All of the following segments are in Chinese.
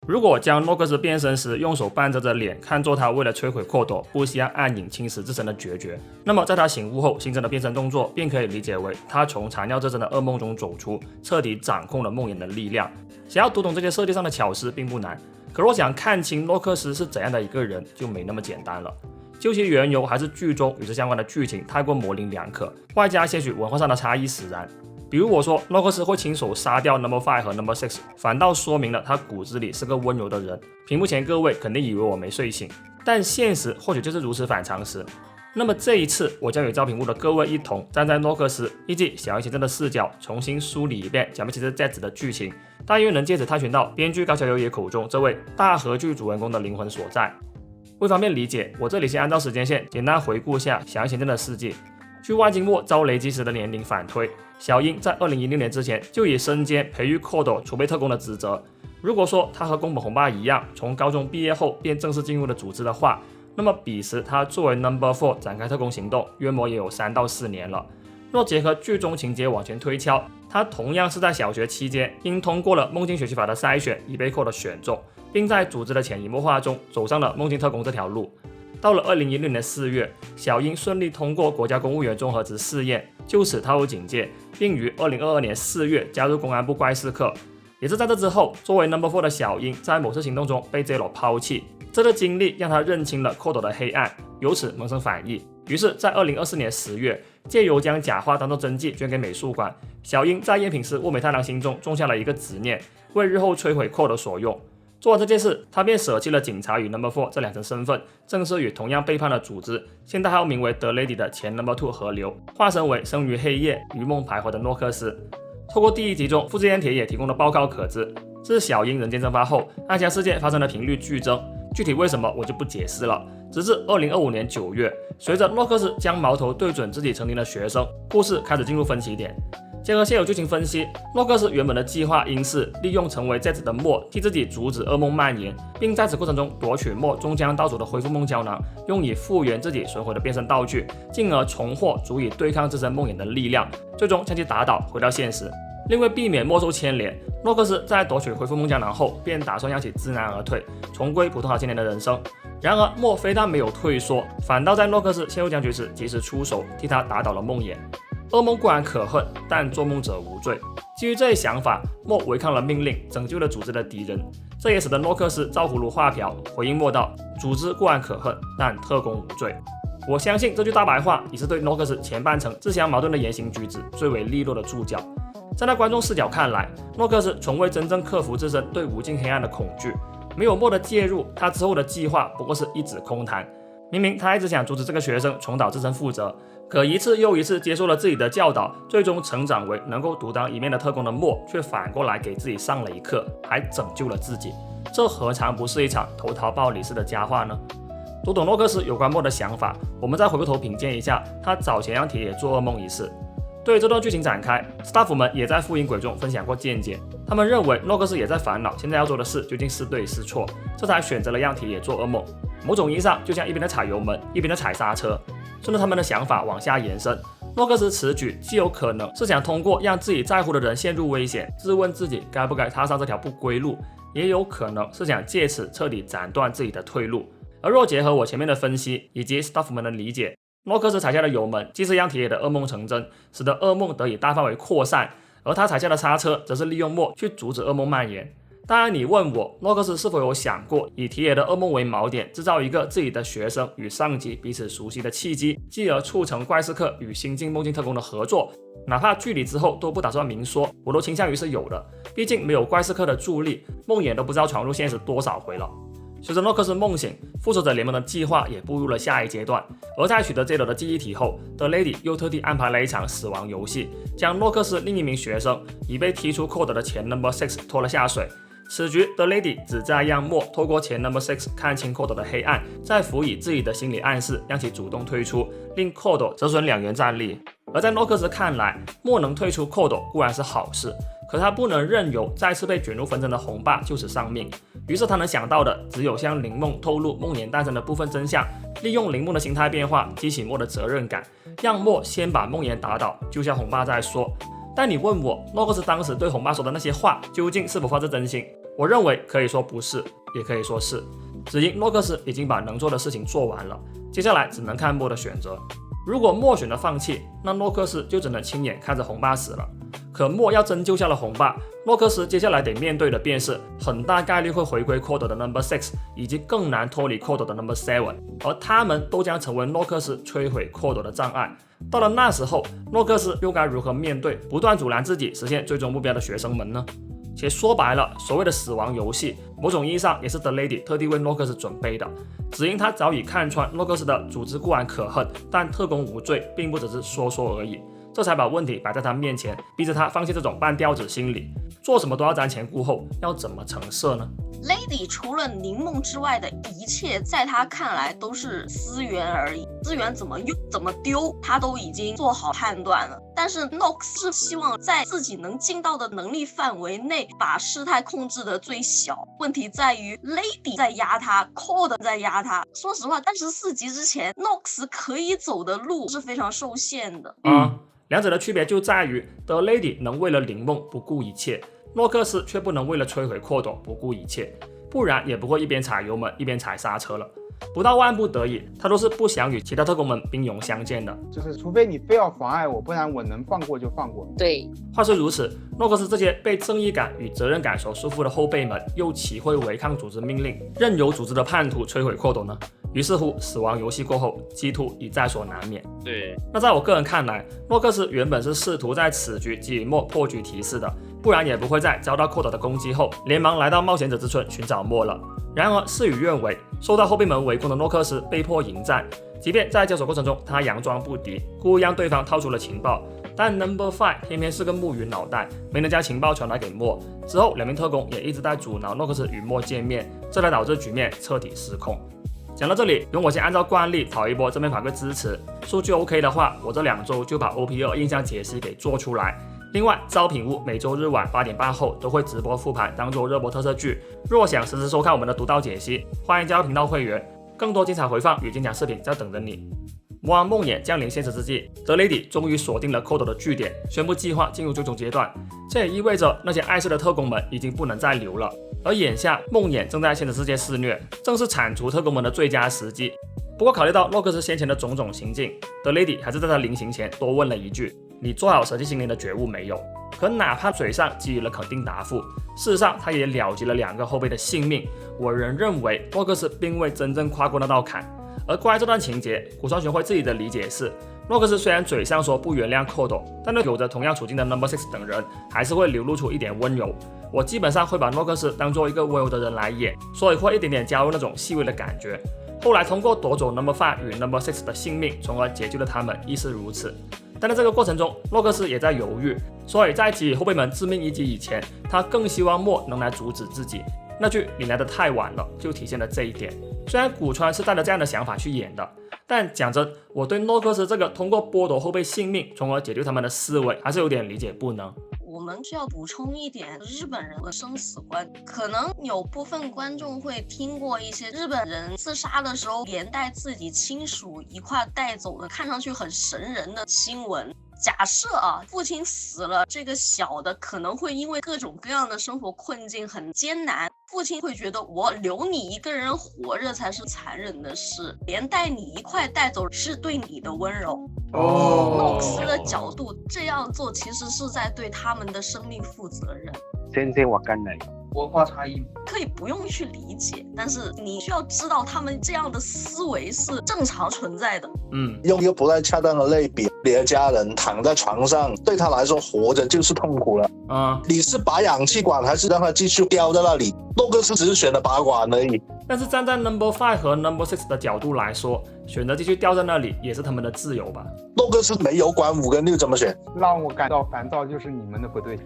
如果将诺克斯变身时用手半遮着脸，看作他为了摧毁阔朵不惜让暗影侵蚀自身的决绝，那么在他醒悟后形成的变身动作便可以理解为他从残尿之身的噩梦中走出，彻底掌控了梦魇的力量。想要读懂这些设定上的巧思并不难，可若想看清诺克斯是怎样的一个人就没那么简单了。究其缘由，还是剧中与之相关的剧情太过模棱两可，外加些许文化上的差异使然。比如我说诺克斯会亲手杀掉 No.5 和 No.6， 反倒说明了他骨子里是个温柔的人。屏幕前各位肯定以为我没睡醒，但现实或许就是如此反常识。那么这一次，我将与照屏幕的各位一同站在诺克斯以及小樱先生的视角，重新梳理一遍假面骑士 Z 的剧情，但愿能借此探寻到编剧高桥由也口中这位大河剧主人公的灵魂所在。为方便理解，我这里先按照时间线简单回顾下小樱先生的事迹。据万金末遭雷击时的年龄反推，小樱在2016年之前就已身兼培育阔斗储备特工的职责。如果说他和宫本红八一样，从高中毕业后便正式进入了组织的话，那么彼时他作为 No.4 展开特工行动，约莫也有3到4年了。若结合剧中情节往前推敲，他同样是在小学期间因通过了梦境学习法的筛选，已被扣的选中，并在组织的潜移默化中走上了梦境特工这条路。到了2016年4月，小樱顺利通过国家公务员综合职试验，就此踏入警界，并于2022年4月加入公安部怪事课。也是在这之后，作为 No.4 的小樱在某次行动中被 Zero 抛弃，这个经历让他认清了蝌蚪的黑暗，由此萌生反意。于是，在2024年10月，借由将假发当作真迹捐给美术馆，小樱在验品师渥美太郎心中种下了一个执念，为日后摧毁蝌蚪所用。做完这件事，他便舍弃了警察与 No.4 这2层身份，正式与同样背叛了组织，现代号名为 The Lady 的前 No.2 河流，化身为生于黑夜、于梦徘徊的诺克斯。透过第1集中富士烟铁也提供的报告可知，自小樱人间蒸发后，暗箱事件发生的频率剧增，具体为什么我就不解释了。直至2025年9月，随着诺克斯将矛头对准自己曾经的学生，故事开始进入分歧点。结合现有剧情分析，诺克斯原本的计划应是利用成为 Z 的墨替自己阻止噩梦蔓延，并在此过程中夺取墨终将到手的恢复梦胶囊，用以复原自己损毁的变身道具，进而重获足以对抗自身梦魇的力量，最终将其打倒，回到现实。另为避免墨受牵连，诺克斯在夺取恢复梦胶囊后，便打算让其知难而退，重归普通好青年的人生。然而墨非但没有退缩，反倒在诺克斯陷入僵局时及时出手，替他打倒了梦魇。噩梦固然可恨，但做梦者无罪。基于这一想法，墨违抗了命令，拯救了组织的敌人。这也使得诺克斯照葫芦画瓢，回应墨道：组织固然可恨，但特工无罪。我相信这句大白话已是对诺克斯前半程自相矛盾的言行举止最为利落的注脚。站在观众视角看来，诺克斯从未真正克服自身对无尽黑暗的恐惧，没有墨的介入，他之后的计划不过是一纸空谈。明明他一直想阻止这个学生重蹈自身覆辙，可一次又一次接受了自己的教导，最终成长为能够独当一面的特工的墨，却反过来给自己上了一课，还拯救了自己。这何尝不是一场投桃报李式的佳话呢？读懂诺克斯有关墨的想法，我们再回过头品鉴一下他早前让铁野做噩梦一事。对于这段剧情展开 ，staff 们也在复印轨中分享过见解。他们认为诺克斯也在烦恼现在要做的事究竟是对是错，这才选择了让铁野做噩梦。某种意义上，就像一边的踩油门，一边的踩刹车。顺着他们的想法往下延伸，诺克斯此举既有可能是想通过让自己在乎的人陷入危险，质问自己该不该踏上这条不归路，也有可能是想借此彻底斩断自己的退路。而若结合我前面的分析以及 staff 们的理解，诺克斯踩下的油门既是让铁野的噩梦成真，使得噩梦得以大范围扩散，而他踩下的刹车则是利用墨去阻止噩梦蔓延。当然，你问我诺克斯是否有想过以铁野的噩梦为锚点，制造一个自己的学生与上级彼此熟悉的契机，继而促成怪事课与新晋梦境特工的合作？哪怕剧里之后都不打算明说，我都倾向于是有的。毕竟没有怪事课的助力，梦魇都不知道闯入现实多少回了。随着诺克斯梦醒，复仇者联盟的计划也步入了下一阶段。而在取得 Zero 的记忆体后， The Lady 又特地安排了一场死亡游戏，将诺克斯另一名学生已被踢出 Code 的前 No.6 拖了下水。此局 The Lady 旨在让墨透过前 No.6 看清 Code 的黑暗，再辅以自己的心理暗示，让其主动退出，令 Code 折损2元战力。而在诺克斯看来，墨能退出 Code 固然是好事，可他不能任由再次被卷入纷争的红爸就此丧命。于是他能想到的只有向林梦透露梦魇诞生的部分真相，利用林梦的心态变化激起墨的责任感，让墨先把梦魇打倒，救下红爸再说。但你问我，诺克斯当时对红爸说的那些话究竟是否发自真心？我认为可以说不是，也可以说是，只因诺克斯已经把能做的事情做完了，接下来只能看莫的选择。如果莫选择放弃，那诺克斯就只能亲眼看着红爸死了。可莫要真救下了红爸，诺克斯接下来得面对的便是很大概率会回归 Code 的 No.6 以及更难脱离 Code 的 No.7， 而他们都将成为诺克斯摧毁 Code 的障碍。到了那时候，诺克斯又该如何面对不断阻拦自己实现最终目标的学生们呢？且说白了，所谓的死亡游戏，某种意义上也是 The Lady 特地为诺克斯准备的，只因他早已看穿诺克斯的组织固然可恨，但特工无罪，并不只是说说而已，这才把问题摆在他面前，逼着他放弃这种半吊子心理，做什么都要瞻前顾后，要怎么成色呢？ Lady 除了柠檬之外的一切，在他看来都是资源而已，资源怎么用怎么丢，他都已经做好判断了。但是 Nox 是希望在自己能尽到的能力范围内，把事态控制的最小。问题在于 Lady 在压他 ，Code 在压他。说实话，34集之前 Nox 可以走的路是非常受限的。两者的区别就在于 The Lady 能为了林梦不顾一切，诺克斯却不能为了摧毁Code不顾一切，不然也不会一边踩油门一边踩刹车了。不到万不得已，他都是不想与其他特工们兵戎相见的，就是除非你非要妨碍我，不然我能放过就放过。对，话虽如此，诺克斯这些被正义感与责任感所束缚的后辈们，又岂会违抗组织命令，任由组织的叛徒摧毁Code呢？于是乎，死亡游戏过后，激突已在所难免。对，那在我个人看来，诺克斯原本是试图在此局给予莫破局提示的，不然也不会在遭到Code的攻击后，连忙来到冒险者之村寻找莫了。然而事与愿违，受到后辈们围攻的诺克斯被迫迎战，即便在交手过程中他佯装不敌，故意让对方套出了情报，但 No.5 偏偏是个木鱼脑袋，没能将情报传达给莫。之后两名特工也一直在阻挠诺克斯与莫见面，这才导致局面彻底失控。讲到这里，容我先按照惯例讨一波正面反馈支持，数据 OK 的话，我这2周就把 OP2 印象解析给做出来。另外，招品屋每周日晚8点半后都会直播复盘，当做热播特色剧。若想实时收看我们的独到解析，欢迎加入频道会员，更多精彩回放与精讲视频在等着你。魔王梦魇降临现实之际，德雷迪终于锁定了Code的据点，宣布计划进入最终阶段。这也意味着那些碍事的特工们已经不能再留了。而眼下梦魇正在现实世界肆虐，正是铲除特工们的最佳时机。不过考虑到诺克斯先前的种种行径，德雷迪还是在他临行前多问了一句：“你做好舍弃心灵的觉悟没有？”可哪怕嘴上给予了肯定答复，事实上他也了结了2个后辈的性命。我仍认为诺克斯并未真正跨过那道坎。而关于这段情节，古川学会自己的理解是，诺克斯虽然嘴上说不原谅Code，但对有着同样处境的 No.6 等人，还是会流露出一点温柔。我基本上会把诺克斯当做一个温柔的人来演，所以会一点点加入那种细微的感觉。后来通过夺走 No.5 与 No.6 的性命，从而解救了他们，亦是如此。但在这个过程中，诺克斯也在犹豫，所以在给予后辈们致命一击以前，他更希望莫能来阻止自己。那句你来得太晚了，就体现了这一点。虽然古川是带着这样的想法去演的，但讲真，我对诺克斯这个通过剥夺后辈性命，从而解救他们的思维，还是有点理解不能。我们需要补充一点日本人的生死观，可能有部分观众会听过一些日本人自杀的时候连带自己亲属一块带走的，看上去很神人的新闻。假设父亲死了，这个小的可能会因为各种各样的生活困境很艰难，父亲会觉得我留你一个人活着才是残忍的事，连带你一块带走是对你的温柔。诺克斯的角度这样做其实是在对他们的生命负责任。先生わかんない。文化差异可以不用去理解，但是你需要知道他们这样的思维是正常存在的。用一个不太恰当的类比，你的家人躺在床上，对他来说活着就是痛苦了。你是拔氧气管还是让他继续吊在那里？诺克斯只是选了拔管而已。但是站在 No.5 和 No.6 的角度来说，选择继续吊在那里也是他们的自由吧。诺克斯没有管5跟6怎么选？让我感到烦躁就是你们的不对。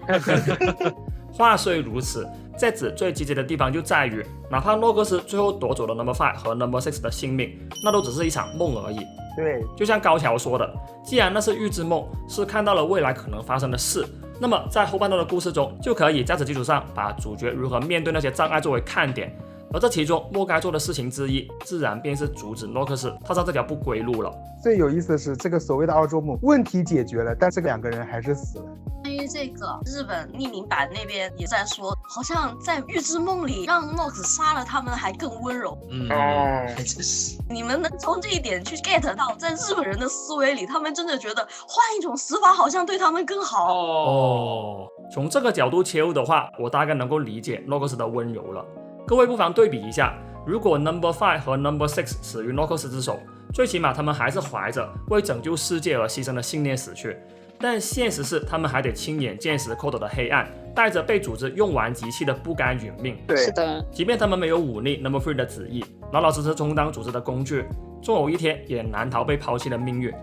话虽如此，这子最积极的地方就在于，哪怕诺克斯最后夺走了 No.5 和 No.6 的性命，那都只是一场梦而已。对，就像高桥说的，既然那是预知梦，是看到了未来可能发生的事，那么在后半段的故事中，就可以在此基础上把主角如何面对那些障碍作为看点。而这其中莫该做的事情之一，自然便是阻止诺克斯踏上这条不归路了。最有意思的是，这个所谓的澳洲梦问题解决了，但这2个人还是死了。还关于这个日本匿名版那边也在说，好像在《预知梦》里让 Nox 杀了他们还更温柔。你们能从这一点去 get 到，在日本人的思维里，他们真的觉得换一种死法好像对他们更好。从这个角度切入的话，我大概能够理解 Nox 的温柔了。各位不妨对比一下，如果 No.5 和 No.6 死于 Nox 之手，最起码他们还是怀着为拯救世界而牺牲的信念死去，但现实是他们还得亲眼见识 Kodo 的黑暗，带着被组织用完即弃的不甘殒命。对，是的，即便他们没有忤逆 No.3 的旨意，老老实实充当组织的工具，终有一天也难逃被抛弃的命运。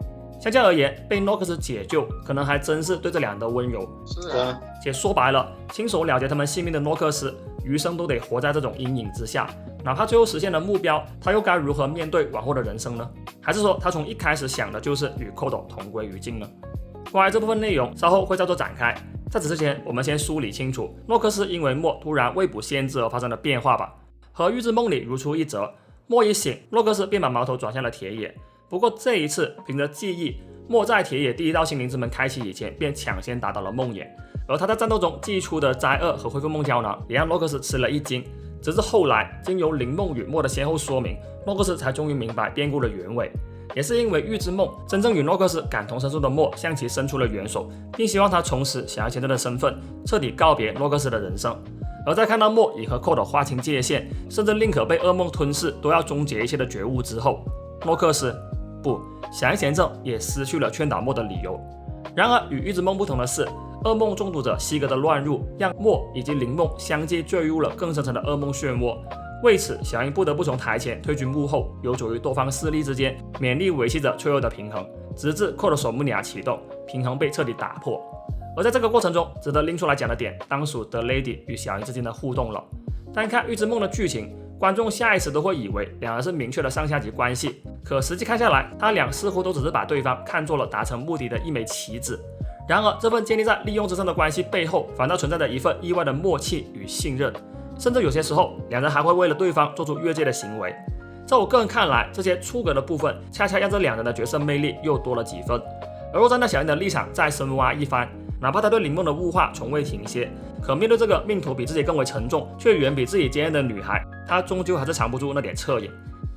相较而言，被 Nox 解救可能还真是对这两人的温柔。是啊，且说白了，亲手了结他们性命的诺克斯余生都得活在这种阴影之下，哪怕最后实现了目标，他又该如何面对往后的人生呢？还是说他从一开始想的就是与 Kodo 同归于尽呢？关于这部分内容，稍后会再做展开。在此之前，我们先梳理清楚诺克斯因为莫突然未卜先知而发生的变化吧。和预知梦里如出一辙，莫一醒，诺克斯便把矛头转向了铁野。不过这一次，凭着记忆，莫在铁野第一道心灵之门开启以前，便抢先打倒了梦魇。而他在战斗中祭出的灾厄和恢复梦胶囊，也让诺克斯吃了一惊。直至后来，经由灵梦与莫的先后说明，诺克斯才终于明白变故的原委。也是因为预知梦，真正与诺克斯感同身受的莫向其伸出了援手，并希望他重拾小羊前阵的身份，彻底告别诺克斯的人生。而在看到莫已和 Kodo 划清界限，甚至宁可被噩梦吞噬都要终结一切的觉悟之后，诺克斯不，小羊前阵也失去了劝导莫的理由。然而与预知梦不同的是，噩梦中毒者西格的乱入，让莫以及灵梦相继坠入了更深层的噩梦漩涡。为此，小樱不得不从台前退居幕后，游走于多方势力之间，勉力维系着脆弱的平衡，直至Kodo守木尼亚启动，平衡被彻底打破。而在这个过程中，值得拎出来讲的点，当属 The Lady 与小樱之间的互动了。单看预知梦的剧情，观众下意识都会以为两人是明确的上下级关系，可实际看下来，他俩似乎都只是把对方看作了达成目的的一枚棋子。然而，这份建立在利用之上的关系背后，反倒存在着一份意外的默契与信任，甚至有些时候，两人还会为了对方做出越界的行为。在我个人看来，这些出格的部分，恰恰让这两人的角色魅力又多了几分。而若站在小樱的立场再深挖一番，哪怕他对灵梦的物化从未停歇，可面对这个命途比自己更为沉重，却远比自己坚韧的女孩，他终究还是藏不住那点恻隐。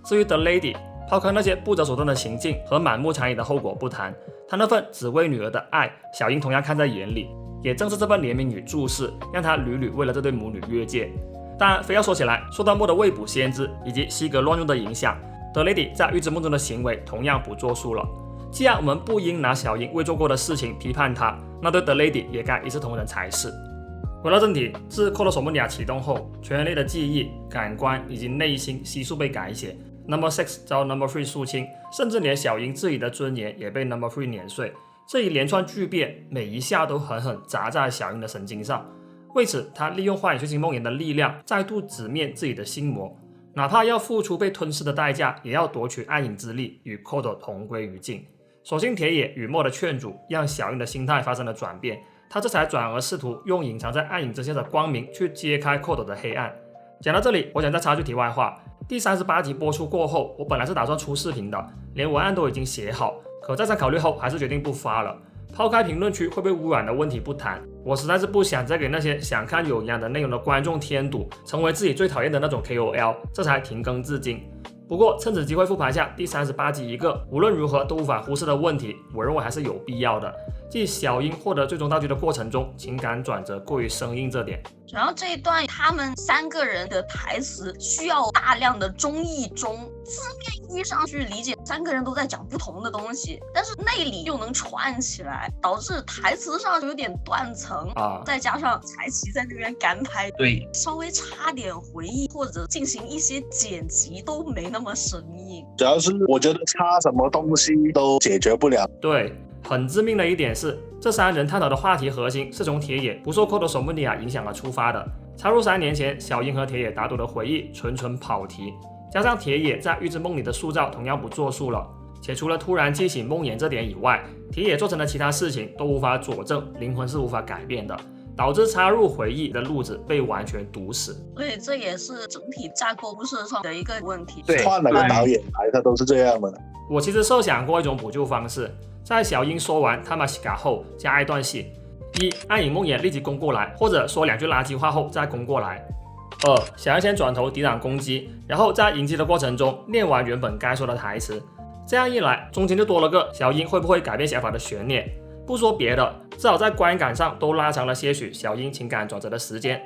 至于 The Lady， 抛开那些不择手段的行径和满目疮痍的后果不谈，他那份只为女儿的爱，小樱同样看在眼里。也正是这份怜悯与注视，让他屡屡为了这对母女越界。当然，非要说起来，受到莫的未卜先知以及西格乱用的影响，The Lady 在预知梦中的行为同样不作数了。既然我们不应拿小樱未做过的事情批判她，那对 The Lady 也该一视同仁才是。回到正题，自Kodo守木尼亚启动后，全人类的记忆、感官以及内心悉数被改写。No.6 遭No.3 肃清，甚至连小樱自己的尊严也被No.3 碾碎。这一连串巨变，每一下都狠狠砸在小樱的神经上。为此，他利用幻影血清梦魇的力量，再度直面自己的心魔，哪怕要付出被吞噬的代价，也要夺取暗影之力，与 Kodo 同归于尽。所幸铁野与莫的劝阻，让小樱的心态发生了转变，他这才转而试图用隐藏在暗影之下的光明去揭开 Kodo 的黑暗。讲到这里，我想再插句题外话，第38集播出过后，我本来是打算出视频的，连文案都已经写好，可再三考虑后，还是决定不发了。抛开评论区会被污染的问题不谈，我实在是不想再给那些想看有营养的内容的观众添堵，成为自己最讨厌的那种 KOL， 这才停更至今。不过趁此机会复盘下第38集一个无论如何都无法忽视的问题，我认为还是有必要的，即小樱获得最终道具的过程中，情感转折过于生硬这点。主要这一段他们3个人的台词需要大量的中译中，字面意义上去理解3个人都在讲不同的东西，但是内里又能串起来，导致台词上有点断层再加上柴崎在那边干拍，对，稍微差点回忆或者进行一些剪辑都没那么生硬。主要是我觉得差什么东西都解决不了。对，很致命的一点是，这3人探讨的话题核心是从铁野不受 Kodo守木尼亚影响而出发的，插入3年前小樱和铁野打赌的回忆纯跑题，加上铁野在预知梦里的塑造同样不作数了，且除了突然记起梦魇这点以外，铁野做成的其他事情都无法佐证灵魂是无法改变的，导致插入回忆的路子被完全堵死。所以这也是整体架构不是上的一个问题。对，换了个导演来，他都是这样的。我其实设想过一种补救方式，在小樱说完他玛西卡后加一段戏，一、暗影梦魇立即攻过来，或者说2句垃圾话后再攻过来。二、小樱先转头抵挡攻击，然后在迎击的过程中念完原本该说的台词，这样一来中间就多了个小樱会不会改变想法的悬念。不说别的，至少在观感上都拉长了些许小樱情感转折的时间。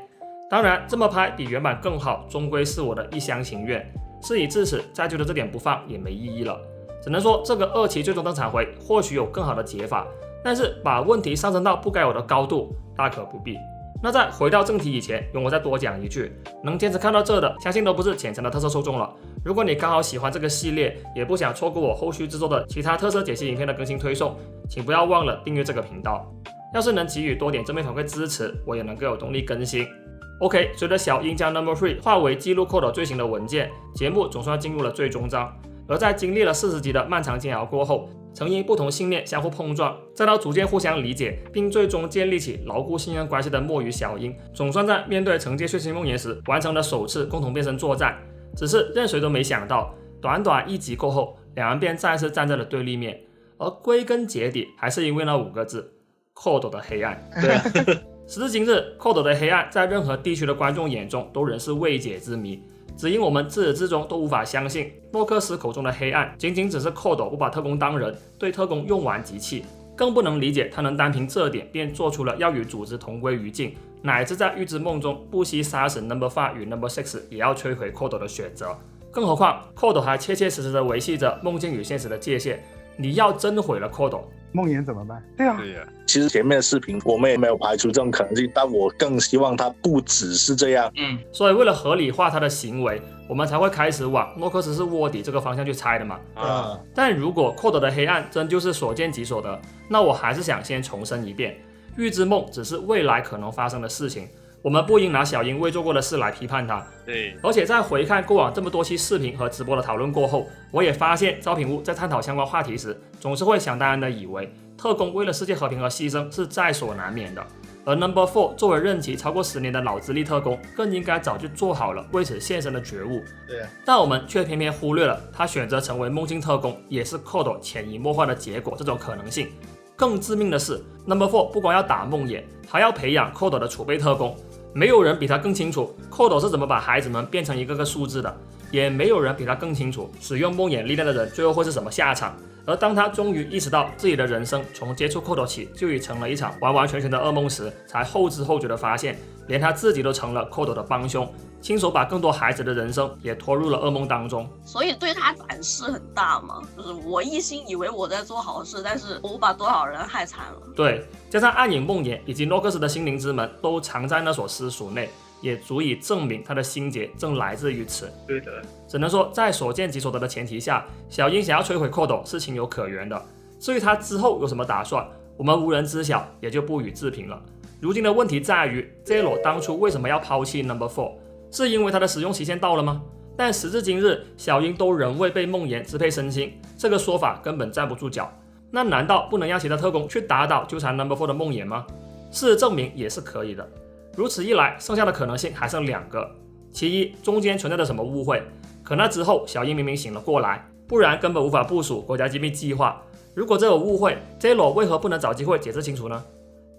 当然这么拍比原版更好，终归是我的一厢情愿。事已至此，再揪着这点不放也没意义了。只能说这个2期最终登场回或许有更好的解法，但是把问题上升到不该有的高度，大可不必。那在回到正题以前，容我再多讲一句，能坚持看到这的，相信都不是浅层的特色受众了。如果你刚好喜欢这个系列，也不想错过我后续制作的其他特色解析影片的更新推送，请不要忘了订阅这个频道。要是能给予多点正面反馈支持，我也能更有动力更新。OK， 随着小樱将 No.3 化为记录KOTOR罪行的文件，节目总算进入了最终章。而在经历了40集的漫长煎熬过后，曾因不同信念相互碰撞，再到逐渐互相理解，并最终建立起牢固信任关系的墨与小樱，总算在面对惩戒血腥梦魇时完成了首次共同变身作战。只是任谁都没想到，短短1集过后，两人便再次站在了对立面，而归根结底还是因为那5个字：KOTOR的黑暗。对，时至今日，KOTOR的黑暗在任何地区的观众眼中都仍是未解之谜。只因我们自始至终都无法相信诺克斯口中的黑暗仅仅只是KOTOR不把特工当人，对特工用完即弃，更不能理解他能单凭这点便做出了要与组织同归于尽，乃至在预知梦中不惜杀死 No.5 与 No.6 也要摧毁KOTOR的选择。更何况KOTOR还切切实实地维系着梦境与现实的界限，你要真毁了KOTOR，梦魇怎么办？对啊，其实前面的视频我们也没有排除这种可能性，但我更希望他不只是这样。所以为了合理化他的行为，我们才会开始往诺克斯是卧底这个方向去猜的嘛。但如果KOTOR的黑暗真就是所见即所得，那我还是想先重申一遍，预知梦只是未来可能发生的事情，我们不应拿小樱未做过的事来批判他。对，而且在回看过往这么多期视频和直播的讨论过后，我也发现招品屋在探讨相关话题时，总是会想当然的以为特工为了世界和平而牺牲是在所难免的，而 No.4 作为任期超过10年的老资历特工，更应该早就做好了为此献身的觉悟。对，但我们却偏偏忽略了他选择成为梦境特工也是KOTOR潜移默化的结果这种可能性。更致命的是 No.4 不光要打梦魇，还要培养KOTOR的储备特工。没有人比他更清楚KOTOR是怎么把孩子们变成一个个数字的，也没有人比他更清楚使用梦魇力量的人最后会是什么下场。而当他终于意识到自己的人生从接触KOTOR起就已成了一场完完全全的噩梦时，才后知后觉地发现，连他自己都成了KOTOR的帮凶，亲手把更多孩子的人生也拖入了噩梦当中。所以对他反噬很大嘛，就是我一心以为我在做好事，但是我把多少人害惨了。对，加上暗影梦魇以及诺克斯的心灵之门都藏在那所私塾内，也足以证明他的心结正来自于此。对的，只能说在所见即所得的前提下，小樱想要摧毁KOTOR是情有可原的。至于他之后有什么打算，我们无人知晓，也就不予置评了。如今的问题在于 Zero 当初为什么要抛弃 No.4， 是因为他的使用期限到了吗？但时至今日，小樱都仍未被梦魇支配身心，这个说法根本站不住脚。那难道不能让其他特工去打倒纠缠 No.4 的梦魇吗？事实证明也是可以的。如此一来，剩下的可能性还剩2个。其一，中间存在着什么误会，可那之后小樱明明醒了过来，不然根本无法部署国家机密计划。如果这有误会 ，Zero 为何不能找机会解释清楚呢？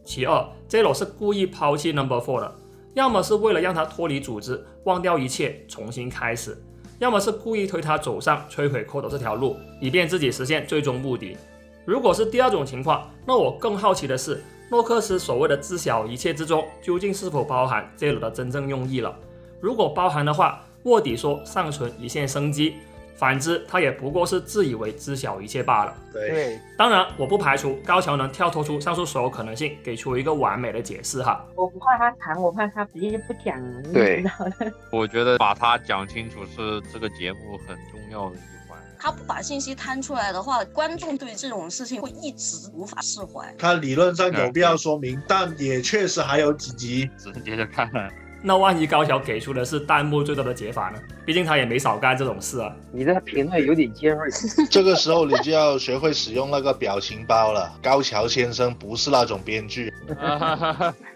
其二 ，Zero 是故意抛弃 No.4 的，要么是为了让他脱离组织，忘掉一切，重新开始，要么是故意推他走上摧毁KOTOR这条路，以便自己实现最终目的。如果是第二种情况，那我更好奇的是，诺克斯所谓的知晓一切之中，究竟是否包含 Zero 的真正用意了？如果包含的话，卧底说尚存一线生机，反之他也不过是自以为知晓一切罢了。对，当然我不排除高桥能跳脱出上述所有可能性，给出一个完美的解释哈。我不怕他谈，我怕他直接就不讲了。对，你知道的。我觉得把它讲清楚是这个节目很重要的一环。他不把信息摊出来的话，观众对这种事情会一直无法释怀。他理论上有必要说明，但也确实还有几集。直接就看了。那万一高桥给出的是弹幕最多的解法呢？毕竟他也没少干这种事啊。你的评论有点尖锐。这个时候你就要学会使用那个表情包了。高桥先生不是那种编剧。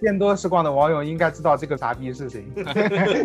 见多识广的网友应该知道这个傻逼是谁。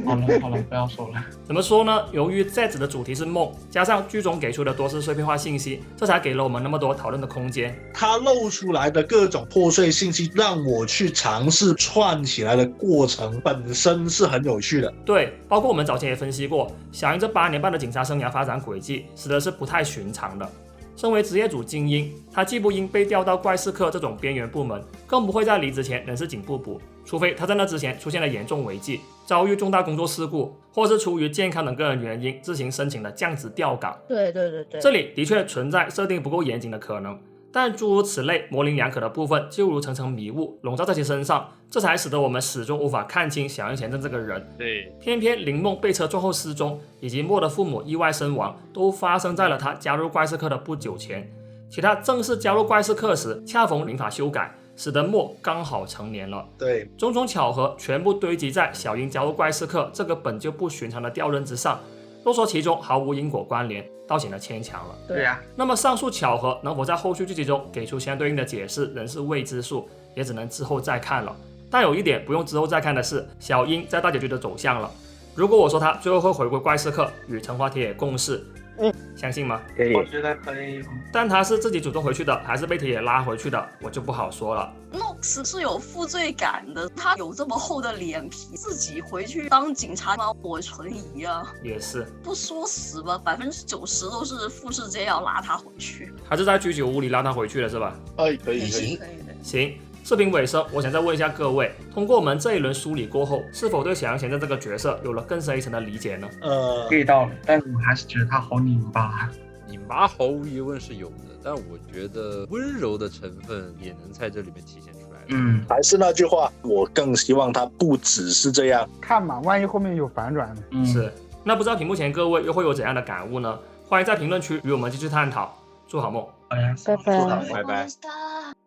好了，不要说了。怎么说呢？由于 Z 的主题是梦，加上剧中给出的多是碎片化信息，这才给了我们那么多讨论的空间。他露出来的各种破碎信息，让我去尝试串起来的过程本身是很有趣的。对，包括我们早前也分析过，小樱这8年半的警察生涯发展轨迹，使得是不太寻常的。身为职业组精英，他既不应被调到怪事课这种边缘部门，更不会在离职前人事警部补，除非他在那之前出现了严重违纪，遭遇重大工作事故，或是出于健康等个人原因自行申请的降职调岗。对，这里的确存在设定不够严谨的可能，但诸如此类模棱两可的部分就如层层迷雾笼罩在其身上，这才使得我们始终无法看清小樱前正这个人。对，偏偏林梦被车撞后失踪，以及莫的父母意外身亡，都发生在了他加入怪事课的不久前。其他正式加入怪事课时，恰逢民法修改，使得莫刚好成年了。对，种种巧合全部堆积在小樱加入怪事课这个本就不寻常的调任之上，都说其中毫无因果关联，倒显得牵强了。对呀，那么上述巧合能否在后续剧集中给出相对应的解释，仍是未知数，也只能之后再看了。但有一点不用之后再看的是，小樱在大结局的走向了。如果我说他最后会回归怪事课与藤花铁野共事，相信吗？可以。我觉得可以。但他是自己主动回去的，还是被铁野拉回去的，我就不好说了。Nox 是有负罪感的，他有这么厚的脸皮，自己回去当警察吗？我存疑啊。也是，不说死吧，90%都是富士街要拉他回去。还是在居酒屋里拉他回去的是吧？可以。行。视频尾声，我想再问一下各位，通过我们这一轮梳理过后，是否对小樱前正这个角色有了更深一层的理解呢？get 到了，但我还是觉得他好拧巴。拧巴毫无疑问是有的，但我觉得温柔的成分也能在这里面体现出来。还是那句话，我更希望他不只是这样。看嘛，万一后面有反转呢？是。那不知道屏幕前各位又会有怎样的感悟呢？欢迎在评论区与我们继续探讨。祝好梦，拜拜。拜拜。